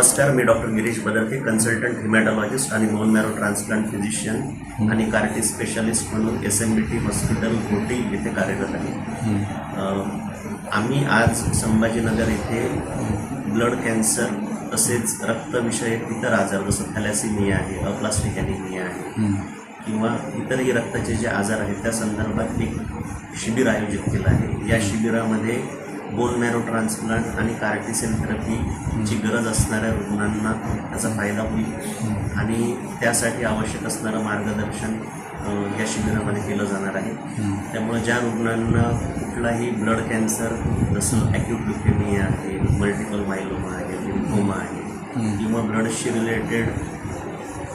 नमस्कार, मी doctor Girish Badarke, consultant हिमॅटॉलॉजिस्ट आणि bone marrow transplant physician आणि कार्टी स्पेशालिस्ट म्हणून SMBT हॉस्पिटल घोटी येथे कार्यरत आहे. आम्ही आज संभाजीनगर येथे ब्लड कॅन्सर तसेच रक्तविषयक इतर आजार जसं थॅलॅसिमिया आहे, अप्लास्टिक ॲनिमिया आहे किंवा इतरही रक्ताचे जे आजार आहेत त्या संदर्भात एक शिबिर आयोजित केलं आहे. या शिबिरामध्ये बोन मॅरो ट्रान्सप्लांट आणि कार्टी सेल थेरपीची गरज असणाऱ्या रुग्णांना त्याचा फायदा होईल आणि त्यासाठी आवश्यक असणारं मार्गदर्शन या शिबिरामध्ये केलं जाणार आहे. त्यामुळे ज्या रुग्णांना कुठलाही ब्लड कॅन्सर जसं ॲक्यूट ल्युकेमिया आहे, मल्टिपल मायलोमा आहे, लिम्फोमा आहे किंवा ब्लडशी related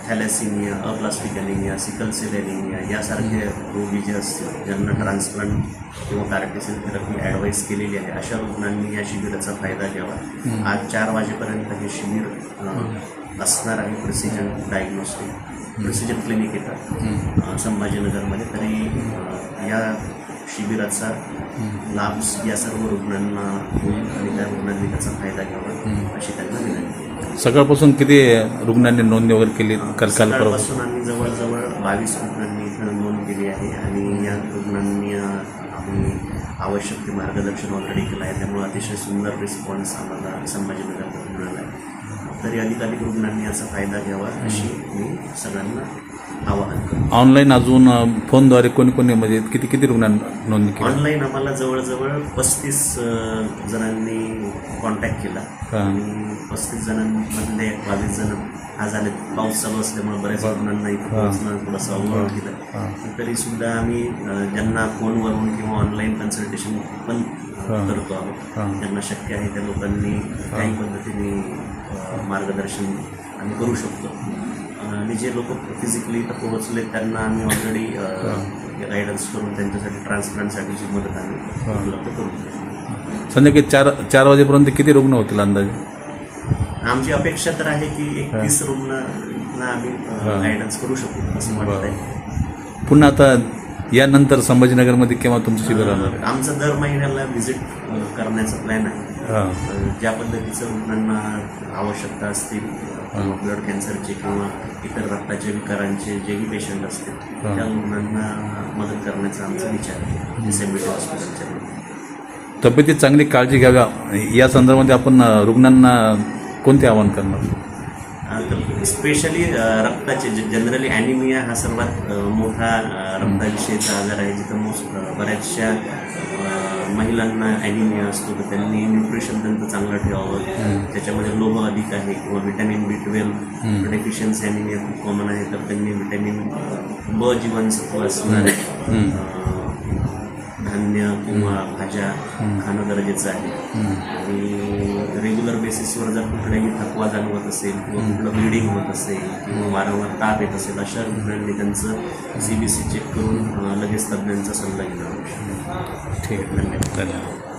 thalassemia, aplastic anemia, sickle cell anemia यासारखे रोगी जे असतील ज्यांना ट्रान्सप्लांट किंवा कार्टी सेल थेरपी ॲडवाईस केलेली आहे अशा रुग्णांनी या शिबिराचा फायदा घ्यावा. आज 4 वाजेपर्यंत हे शिबिर असणार आहे. प्रिसिजन क्लिनिक येतात संभाजीनगरमध्ये. तरी या शिबिराचा लाभ या सर्व रुग्णांना होईल आणि त्या रुग्णांनी त्याचा फायदा घ्यावा अशी त्यांना विनंती. सकाळपासून किती रुग्णांनी नोंदणी वगैरे केली? सकाळपासून आम्ही जवळजवळ 22 रुग्णांनी इथं नोंद केली आहे आणि या रुग्णांनी आम्ही आवश्यक ते मार्गदर्शन ऑलरेडी केलं आहे. त्यामुळे अतिशय सुंदर रिस्पॉन्स आम्हाला संभाजीनगरमध्ये मिळाला आहे. तरी अधिकाधिक रुग्णांनी याचा फायदा घ्यावा अशी मी सगळ्यांना आवाहन करतो. ऑनलाईन अजून फोनद्वारे कोणी म्हणजे किती रुग्णांनी नोंदणी केली? ऑनलाईन आम्हाला जवळजवळ 35 जणांनी कॉन्टॅक्ट केला आणि 35 जणांमधले 22 जण आज आले. पाऊस चालू असल्यामुळे बऱ्याच रुग्णांना इथं पोहोचणं थोडंसं अवघड केलं. तरीसुद्धा आम्ही ज्यांना फोनवरून किंवा ऑनलाईन कन्सल्टेशन पण करतो आहोत, ज्यांना शक्य आहे त्या लोकांनी काही पद्धतीने मार्गदर्शन आम्ही करू शकतो. आणि जे लोक फिजिकली इथं पोहोचले त्यांना आम्ही ऑलरेडी गायडन्स करून त्यांच्यासाठी ट्रान्सप्लांटसाठीची मदत आम्ही उपलब्ध करू. संध्याकाळी 4 वाजेपर्यंत किती रुग्ण होतील अंदाजे? आमची अपेक्षा तर आहे की 31 रुग्णांना आम्ही गायडन्स करू शकू असं वाटतंय. पुन्हा आता यानंतर संभाजीनगरमध्ये केव्हा तुमचं शिबिर राहणार? आमचं दर महिन्याला व्हिजिट करण्याचा प्लॅन आहे. ज्या पद्धतीचं रुग्णांना आवश्यकता असतील ब्लड कॅन्सरचे किंवा इतर रक्ताच्या विकारांचे जेही पेशंट असतील त्या रुग्णांना मदत करण्याचा आमचा विचार आहे SMBT हॉस्पिटलच्या. तब्येतीत चांगली काळजी घ्याव्या या संदर्भामध्ये आपण रुग्णांना कोणते आवाहन करणार? स्पेशली रक्ताचे जनरली ॲनिमिया हा सर्वात मोठा रक्ताविषयीचा आजार आहे जिथं बऱ्याचशा महिलांना ॲनिमिया असतो. तर त्यांनी न्यूट्रिशन त्यांचं चांगलं ठेवावं. त्याच्यामध्ये लोह अधिक आहे किंवा व्हिटॅमिन B12 डेफिशियन्सी ॲनिमिया खूप कॉमन आहे. तर त्यांनी व्हिटॅमिन B जीवनसत्व असणारे धान्य किंवा भाज्या खाणं गरजेचं आहे. आणि रेग्युलर बेसिसवर जर कुठलाही थकवा जाणवत असेल किंवा कुठलं ब्लिडिंग होत असेल किंवा वारंवार ताप येत असेल अशा रुग्णांनी त्यांचं CBC चेक करून लगेच तज्ज्ञांचा सल्ला घेणं आवश्यक आहे. ठीक आहे, धन्यवाद.